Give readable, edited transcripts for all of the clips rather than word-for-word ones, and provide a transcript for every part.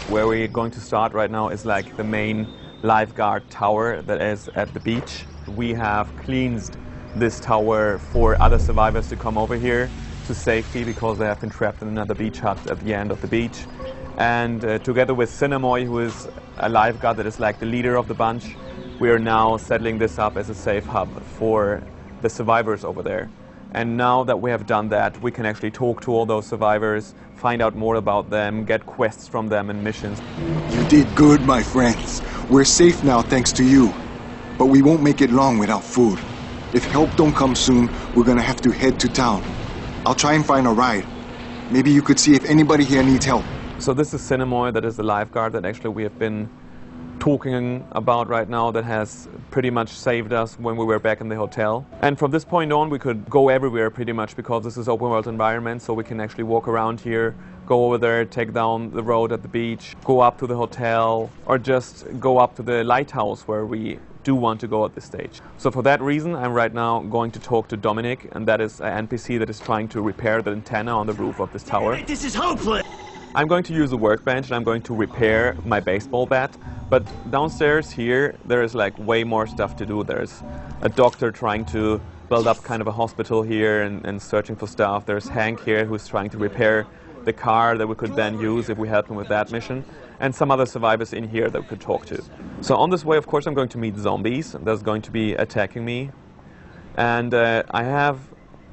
Where we're going to start right now is like the main lifeguard tower that is at the beach. We have cleansed this tower for other survivors to come over here to safety because they have been trapped in another beach hut at the end of the beach. And together with Cinemoy, who is a lifeguard that is like the leader of the bunch, we are now settling this up as a safe hub for the survivors over there. And now that we have done that, we can actually talk to all those survivors, find out more about them, get quests from them and missions. You did good, my friends. We're safe now thanks to you. But we won't make it long without food. If help don't come soon, we're gonna have to head to town. I'll try and find a ride. Maybe you could see if anybody here needs help. So this is Cinemoy, that is the lifeguard that actually we have been talking about right now, that has pretty much saved us when we were back in the hotel. And from this point on we could go everywhere pretty much because this is open world environment, so we can actually walk around here, go over there, take down the road at the beach, go up to the hotel, or just go up to the lighthouse where we do want to go at this stage. So for that reason I'm right now going to talk to Dominic, and that is an NPC that is trying to repair the antenna on the roof of this tower. This is hopeless! I'm going to use a workbench and I'm going to repair my baseball bat, but downstairs here there is like way more stuff to do. There's a doctor trying to build up kind of a hospital here and searching for stuff. There's Hank here who's trying to repair the car that we could then use if we help him with that mission, and some other survivors in here that we could talk to. So on this way, of course, I'm going to meet zombies that's going to be attacking me, and I have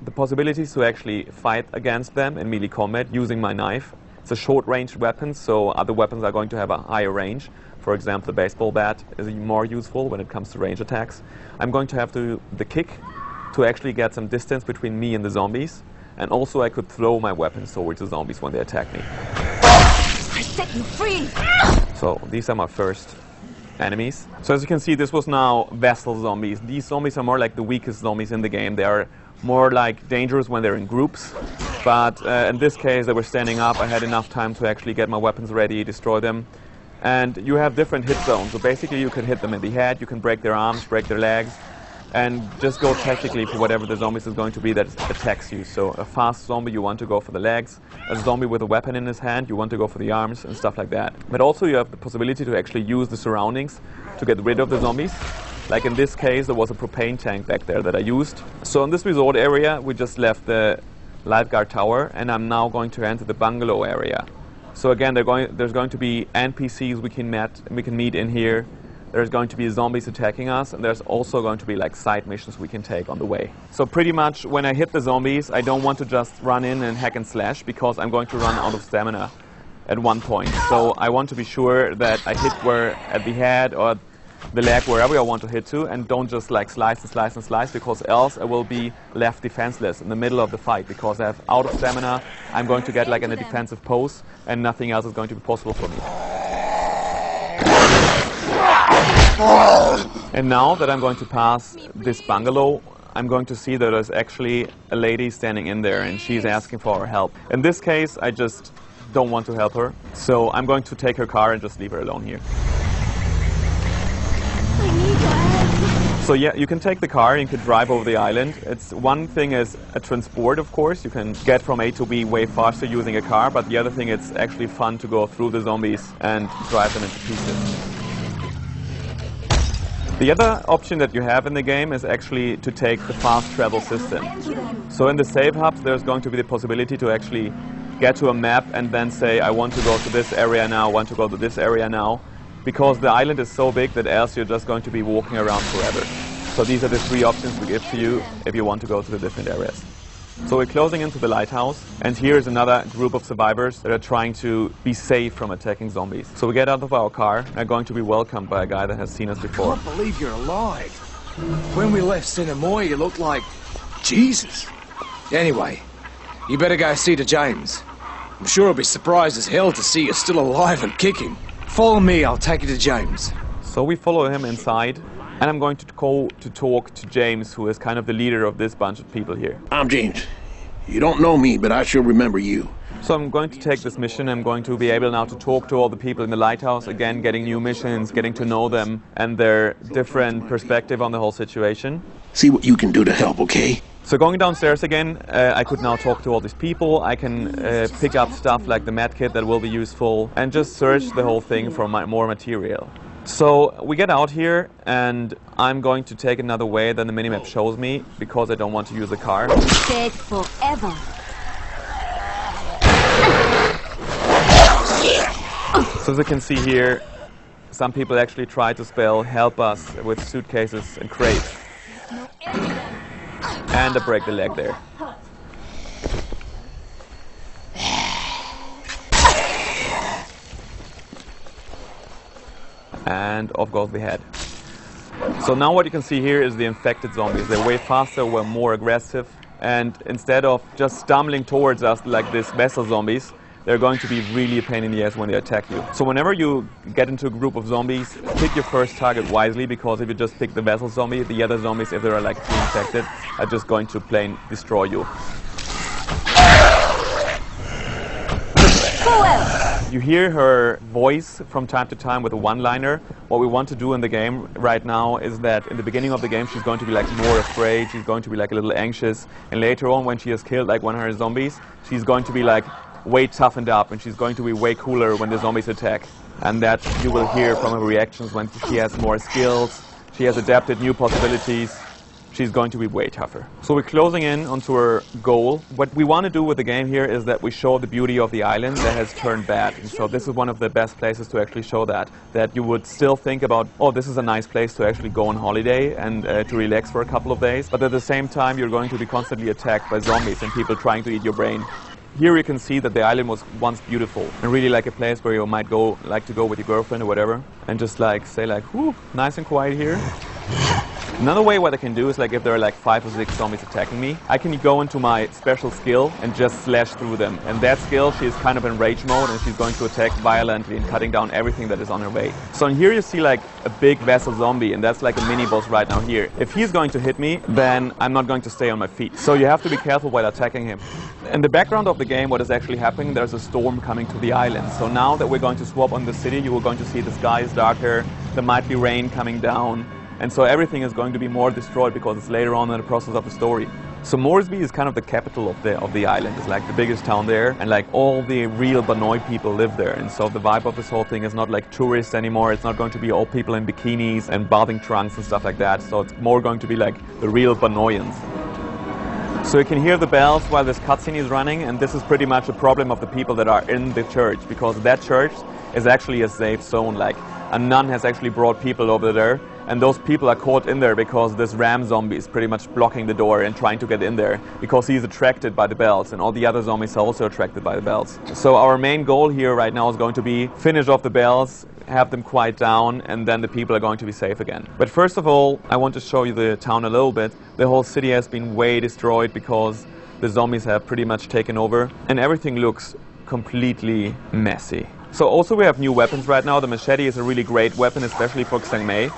the possibilities to actually fight against them in melee combat using my knife. It's a short-range weapon, so other weapons are going to have a higher range. For example, the baseball bat is more useful when it comes to range attacks. I'm going to have the kick to actually get some distance between me and the zombies, and also I could throw my weapons towards the zombies when they attack me. I set you free! So these are my first enemies. So as you can see, this was now vessel zombies. These zombies are more like the weakest zombies in the game. They are more like dangerous when they're in groups. But in this case, they were standing up. I had enough time to actually get my weapons ready, destroy them. And you have different hit zones. So basically you can hit them in the head, you can break their arms, break their legs, and just go tactically for whatever the zombies is going to be that attacks you. So a fast zombie, you want to go for the legs. A zombie with a weapon in his hand, you want to go for the arms and stuff like that. But also you have the possibility to actually use the surroundings to get rid of the zombies. Like in this case, there was a propane tank back there that I used. So in this resort area, we just left the lifeguard tower, and I'm now going to enter the bungalow area. So again, there's going to be NPCs we can meet in here. There's going to be zombies attacking us, and there's also going to be like side missions we can take on the way. So pretty much when I hit the zombies, I don't want to just run in and hack and slash, because I'm going to run out of stamina at one point. So I want to be sure that I hit where at the head or the leg, wherever I want to hit to, and don't just like slice and slice and slice, because else I will be left defenseless in the middle of the fight, because I have out of stamina. I'm going to get like in a defensive pose, and nothing else is going to be possible for me. And now that I'm going to pass this bungalow, I'm going to see that there's actually a lady standing in there, and she's asking for our help. In this case, I just don't want to help her, so I'm going to take her car and just leave her alone here. So yeah, you can take the car and you can drive over the island. It's one thing is a transport, of course. You can get from A to B way faster using a car, but the other thing, it's actually fun to go through the zombies and drive them into pieces. The other option that you have in the game is actually to take the fast travel system. So in the save hubs, there's going to be the possibility to actually get to a map and then say, I want to go to this area now, I want to go to this area now. Because the island is so big that else you're just going to be walking around forever. So these are the three options we give to you if you want to go to the different areas. So we're closing into the lighthouse, and here is another group of survivors that are trying to be safe from attacking zombies. So we get out of our car and are going to be welcomed by a guy that has seen us before. I can't believe you're alive. When we left Cinemoy, you looked like Jesus. Anyway, you better go see to James. I'm sure he'll be surprised as hell to see you still alive and kicking. Follow me, I'll take you to James. So we follow him inside, and I'm going to go to talk to James, who is kind of the leader of this bunch of people here. I'm James. You don't know me, but I sure remember you. So I'm going to take this mission. I'm going to be able now to talk to all the people in the lighthouse, again getting new missions, getting to know them and their different perspective on the whole situation. See what you can do to help, okay? So going downstairs again, I could now talk to all these people. I can pick up stuff like the med kit that will be useful and just search the whole thing for more material. So we get out here and I'm going to take another way than the minimap shows me because I don't want to use the car. Dead forever. So as you can see here, some people actually try to spell help us with suitcases and crates. And I break the leg there. And off goes the head. So now what you can see here is the infected zombies. They're way faster, we're more aggressive. And instead of just stumbling towards us like these vessel zombies, they're going to be really a pain in the ass when they attack you. So whenever you get into a group of zombies, pick your first target wisely, because if you just pick the vessel zombie, the other zombies, if they're like infected, are just going to plain destroy you. You hear her voice from time to time with a one-liner. What we want to do in the game right now is that in the beginning of the game she's going to be like more afraid, she's going to be like a little anxious, and later on when she has killed like one of her zombies, she's going to be like way toughened up and she's going to be way cooler when the zombies attack. And that you will hear from her reactions when she has more skills, she has adapted new possibilities. She's going to be way tougher. So we're closing in onto her goal. What we want to do with the game here is that we show the beauty of the island that has turned bad. And so this is one of the best places to actually show that you would still think about, oh, this is a nice place to actually go on holiday and to relax for a couple of days. But at the same time, you're going to be constantly attacked by zombies and people trying to eat your brain. Here you can see that the island was once beautiful and really like a place where you might like to go with your girlfriend or whatever and just like say like, whoo, nice and quiet here. Another way what I can do is like if there are like 5 or 6 zombies attacking me, I can go into my special skill and just slash through them. And that skill, she is kind of in rage mode and she's going to attack violently and cutting down everything that is on her way. So in here you see like a big vessel zombie, and that's like a mini boss right now here. If he's going to hit me, then I'm not going to stay on my feet. So you have to be careful while attacking him. In the background of the game, what is actually happening, there's a storm coming to the island. So now that we're going to swap on the city, you are going to see the sky is darker, there might be rain coming down. And so everything is going to be more destroyed because it's later on in the process of the story. So Moresby is kind of the capital of the island. It's like the biggest town there, and like all the real Banoi people live there. And so the vibe of this whole thing is not like tourists anymore. It's not going to be all people in bikinis and bathing trunks and stuff like that. So it's more going to be like the real Banoians. So you can hear the bells while this cutscene is running, and this is pretty much a problem of the people that are in the church, because that church is actually a safe zone. Like a nun has actually brought people over there, and those people are caught in there because this ram zombie is pretty much blocking the door and trying to get in there because he's attracted by the bells, and all the other zombies are also attracted by the bells. So our main goal here right now is going to be finish off the bells, have them quiet down, and then the people are going to be safe again. But first of all, I want to show you the town a little bit. The whole city has been way destroyed because the zombies have pretty much taken over, and everything looks completely messy. So also we have new weapons right now. The machete is a really great weapon, especially for Xiang Mei,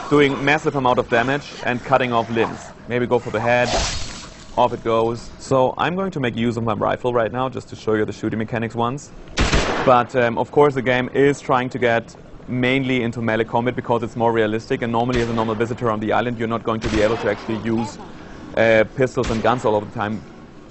doing massive amount of damage and cutting off limbs. Maybe go for the head, off it goes. So I'm going to make use of my rifle right now just to show you the shooting mechanics once. But of course the game is trying to get mainly into melee combat because it's more realistic, and normally as a normal visitor on the island you're not going to be able to actually use pistols and guns all of the time,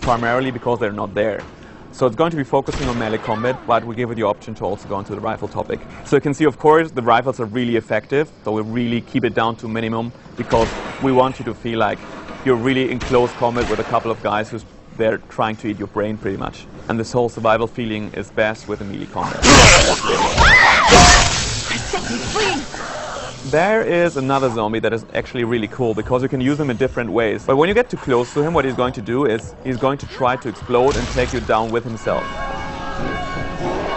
primarily because they're not there. So it's going to be focusing on melee combat, but we give it the option to also go into the rifle topic. So you can see, of course, the rifles are really effective, so we really keep it down to minimum because we want you to feel like you're really in close combat with a couple of guys who's they're trying to eat your brain pretty much. And this whole survival feeling is best with a melee combat. Set me free! There is another zombie that is actually really cool because you can use him in different ways. But when you get too close to him, what he's going to do is he's going to try to explode and take you down with himself.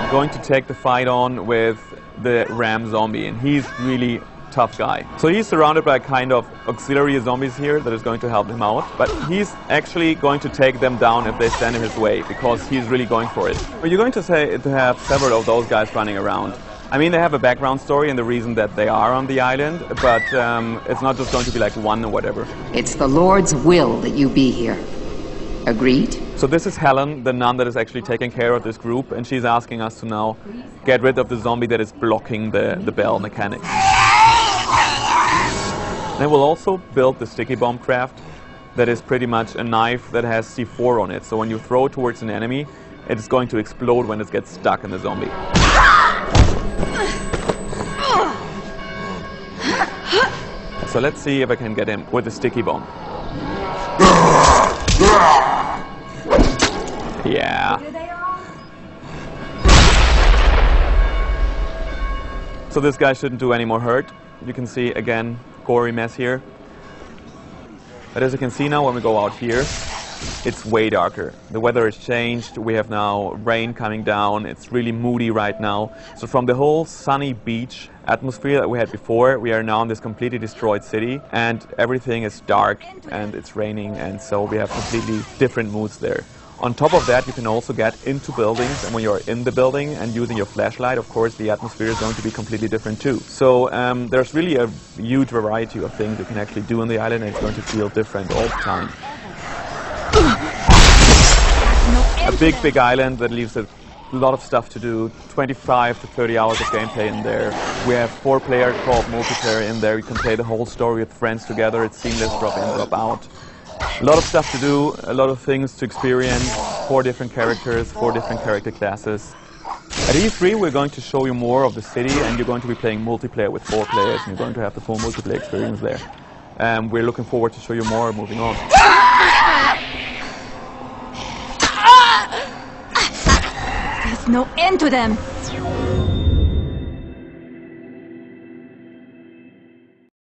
Going to take the fight on with the ram zombie, and he's really tough guy. So he's surrounded by kind of auxiliary zombies here that is going to help him out, but he's actually going to take them down if they stand in his way because he's really going for it. But you're going to say to have several of those guys running around. I mean, they have a background story and the reason that they are on the island, but it's not just going to be like one or whatever. It's the Lord's will that you be here. Agreed? So this is Helen, the nun that is actually taking care of this group, and she's asking us to now get rid of the zombie that is blocking the bell mechanics. Then we'll also build the sticky bomb craft that is pretty much a knife that has C4 on it. So when you throw it towards an enemy, it is going to explode when it gets stuck in the zombie. So let's see if I can get him with the sticky bomb. Yeah. So this guy shouldn't do any more hurt. You can see again, gory mess here. But as you can see now, when we go out here, it's way darker. The weather has changed. We have now rain coming down. It's really moody right now. So from the whole sunny beach atmosphere that we had before, we are now in this completely destroyed city, and everything is dark and it's raining, and so we have completely different moods there. On top of that, you can also get into buildings, and when you're in the building and using your flashlight, of course, the atmosphere is going to be completely different too. So there's really a huge variety of things you can actually do on the island, and it's going to feel different all the time. A big island that leaves a lot of stuff to do, 25 to 30 hours of gameplay in there. We have 4-player co-op multiplayer in there. You can play the whole story with friends together. It's seamless, drop in, drop out. A lot of stuff to do, a lot of things to experience, 4 different characters, 4 different character classes. At E3 we're going to show you more of the city, and you're going to be playing multiplayer with 4 players, and you're going to have the full multiplayer experience there. We're looking forward to show you more moving on. There's no end to them.